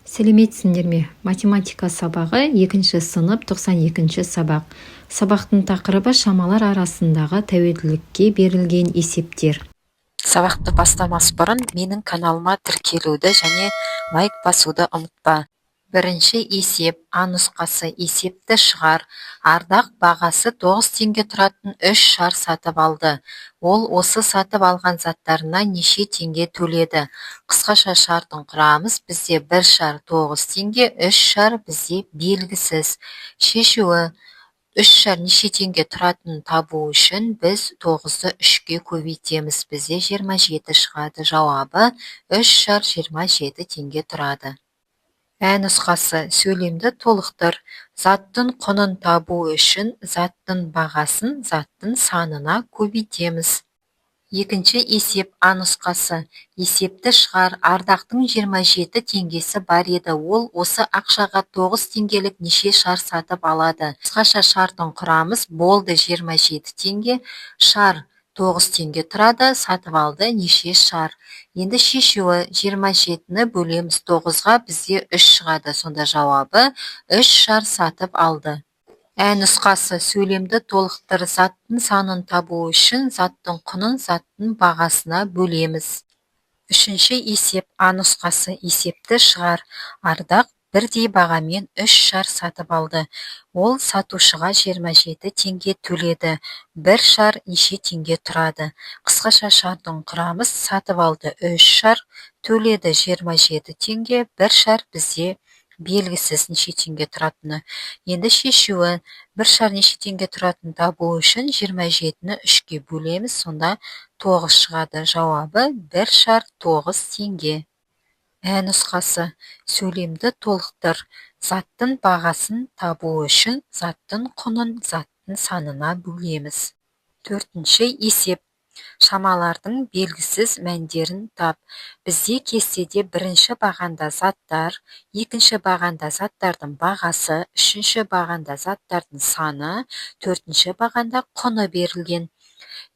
Сәлеметсіңдер ме? Математика сабағы 2 сынып 92 сабақ. Сабақтың тақырыбы шамалар арасындағы тәуелділікке берілген есептер. Сабақты бастамас бұрын менің каналыма тіркелуді және лайк басуды ұмытпа. Бірінші есеп, А нұсқасы есепті шығар. Ардақ бағасы 9 теңге тұратын 3 шар сатып алды. Ол осы сатып алған заттарына неше теңге төледі? Қысқаша шартын құрамыз. Бізде 1 шар 9 теңге, 3 шар бізде белгісіз. Шешуі: 3 шар неше теңге тұратынын табу үшін біз 9-ды 3-ке көбейтеміз. Бізде 27 шығады. Жауабы 3 шар 27 теңге тұрады. Ә нұсқасы: сөйлемді толықтыр. Заттың құнын табу үшін заттың бағасын заттың санына көбейтеміз. Екінші есеп, А нұсқасы есепті шығар. Ардақтың 27 теңгесі бар еді. Ол осы ақшаға 9 теңгелік неше шар сатып алады? Қысқаша шартын құрамыз. Болды 27 теңге, шар 9 теңге тұрады, сатып алды неше шар? Енді шешуі: 27-ні бөлеміз 9-ға, бізде 3 шығады. Сонда жауабы 3 шар сатып алды. Ә нұсқасы сөйлемді толықтыр. Заттың санын табу үшін заттың құнын заттың бағасына бөлеміз. Үшінші есеп, А нұсқасы есепті шығар. Ардақ бірдей бағамен 3 шар сатып алды. Ол сатушыға 27 теңге төледі. 1 шар неше теңге тұрады? Қысқаша шартын құрамыз. Сатып алды 3 шар, төледі 27 теңге, 1 шар бізде белгісіз неше теңге тұратыны. Енді шешуі: 1 шар неше теңге тұратынын табу үшін 27-ні 3-ке бөлеміз, сонда 9 шығады. Жауабы 1 шар 9 теңге. Ә нұсқасы сөйлемді толықтыр. Заттың бағасын табу үшін заттың құнын заттың санына бөлеміз. Төртінші есеп, шамалардың белгісіз мәндерін тап. Бізде кестеде бірінші бағанда заттар, екінші бағанда заттардың бағасы, үшінші бағанда заттардың саны, төртінші бағанда құны берілген.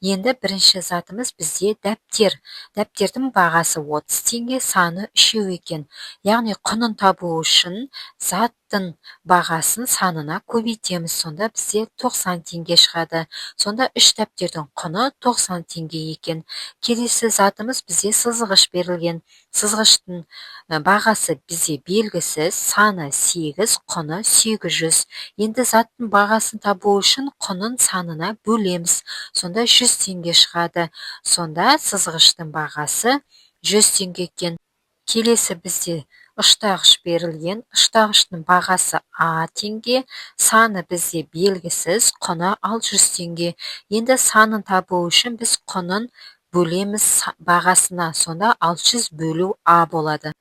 Енді бірінші затымыз бізде дәптер. Дәптердің бағасы 30 теңге, саны 3 екен. Яғни құнын табу үшін заттың бағасын санына көбейтеміз. Сонда бізде 90 теңге шығады. Сонда 3 дәптердің құны 90 теңге екен. Келесі затымыз бізде сызғыш берілген. Сызғыштың бағасы бізде белгісіз, саны 8, құны 800. Енді заттың бағасын табу үшін құнын санына бөлеміз. Сонда 100 теңге шығады. Сонда сызғыштың бағасы 100 теңге екен. Келесі бізде ұштағыш берілген. Ұштағыштың бағасы А теңге, саны бізде белгісіз, құны 100 теңге. Енді санын табу үшін біз құнын бөлеміз бағасына. Сонда 600 бөлу А болады.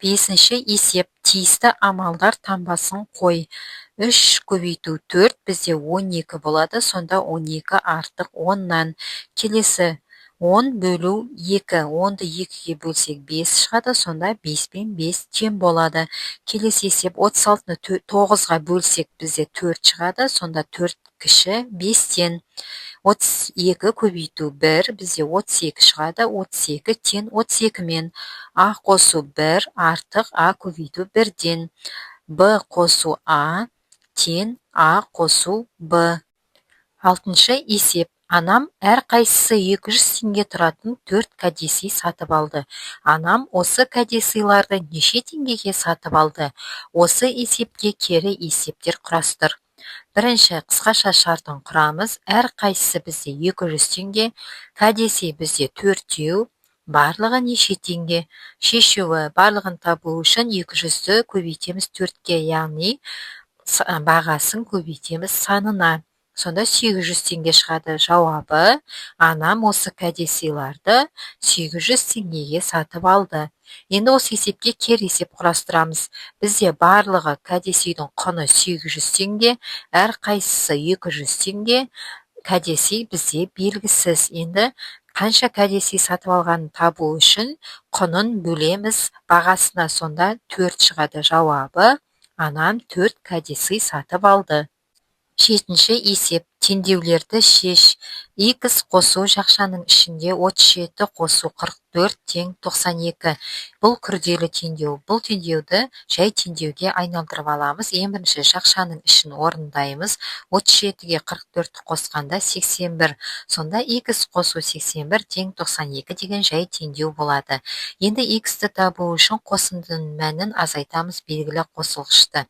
Бесінші есеп, тиісті амалдар таңбасын қой. 3 көбейту 4 бізде 12 болады. Сонда 12 артық 10-нан. Келесі 10 бөлу 2. 10-ды 2-ге бөлсек 5 шығады. Сонда 5 пен 5 тең болады. Келесі есеп, 36-ны 9-ға бөлсек бізде 4 шығады. Сонда 4 кіші 5-тен. 32 көбейту 1, бізде 32 шығады. 32 тең 32 мен. А қосу 1 артық А көбейту 1-ден. Б қосу А тең А қосу Б. Алтыншы есеп, анам әрқайсысы 200 теңге тұратын 4 кәдесый сатып алды. Анам осы кәдесыйларды неше теңгеге сатып алды? Осы есепке кері есептер құрастыр. Бірінші қысқаша шартын құрамыз. Әрқайсысы бізде 200 теңге, кәдесый бізде 4-еу, барлығы неше теңге? Шешуі: барлығын табу үшін 200-ді көбейтеміз 4-ке, яғни бағасын көбейтеміз санына. Сонда 800 теңге шығады. Жауабы: анам осы кәдесыйларды 800 теңгеге сатып алды. Енді осы есепке кері есеп құрастырамыз. Бізде барлығы кәдесыйдің құны 800 теңге, әрқайсысы 200 теңге, кәдесый бізде белгісіз. Енді қанша кәдесый сатып алғанын табу үшін құнын бөлеміз бағасына. Сонда 4 шығады. Жауабы: анам 4 кәдесый сатып алды. Жетінші есеп, теңдеулерді шеш. X қосу жақшаның ішінде 37 қосу 44 тең 92. Бұл күрделі теңдеу. Бұл теңдеуді жай теңдеуге айналдырып аламыз. Ең бірінші жақшаның ішін орындаймыз. 37-ге 44-ті қосқанда 81. Сонда X қосу 81 тең 92 деген жай теңдеу болады. Енді X-ті табу үшін қосындының мәнін азайтамыз белгілі қосылғышты.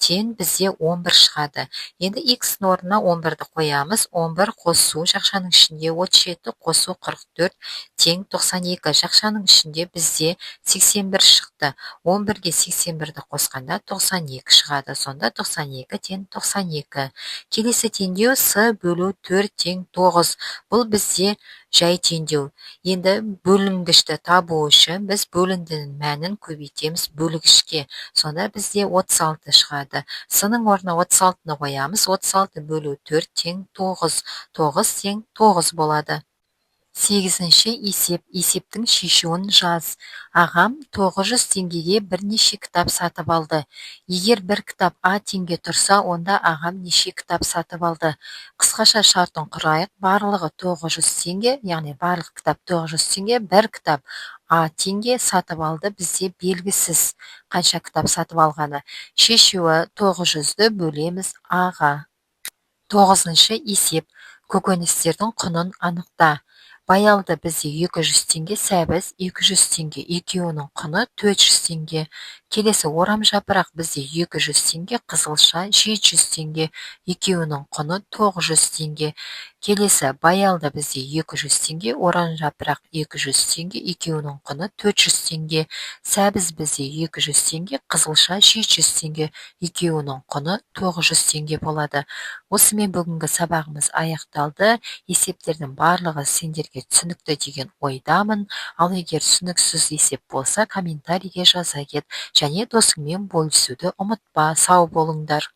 Тең бізде 11 шығады. Енді X-ның орнына 11-ді қоямыз. 11 қосу жақшаның ішінде 37 қосу 44 тең 92. Жақшаның ішінде бізде 81 шықты. 11-ге 81-ді қосқанда 92 шығады. Сонда 92 тең 92. Келесі теңдеу С бөлу 4 тең 9. Бұл бізде жай теңдеу. Енді бөлінгішті табу үшін біз бөліндінің мәнін көбейтеміз бөлігішке. Сонда бізде 36 шығады. С-ның орнына 36-ны қоямыз. 36 бөлу 4 тең 9. 9 тең 9 болады. 8-ші есеп. Есептің шешуін жаз. Ағам 900 теңгеге бірнеше кітап сатып алды. Егер бір кітап А теңге тұрса, онда ағам неше кітап сатып алды? Қысқаша шартын құрайық. Барлығы 900 теңге, яғни барлық кітап 900 теңге, бір кітап А теңге сатып алды. Бізде белгісіз қанша кітап сатып алғаны. Шешуі 900-ді бөлеміз А-ға. 9-шы есеп. Көкөністердің құнын анықта. Баялды бізде 200 теңге, сәбіз 200 теңге, екеуінің құны 400 теңге. Келесі орам жапырақ бізде 200 теңге, қызылша 700 теңге, екеуінің құны 900 теңге. Келесі баялды бізде 200 теңге, орам жапырақ 200 теңге, екеуінің құны 400 теңге. Сәбіз бізде 200 теңге, қызылша 700 теңге, екеуінің құны 900 теңге болады. Осымен бүгінгі сабағымыз аяқталды. Есептердің барлығы сендерге түсінікті деген ойдамын. Ал егер түсініксіз есеп болса, комментарийге жаза кет. Және досыңмен бөлісуді ұмытпа. Сау болыңдар.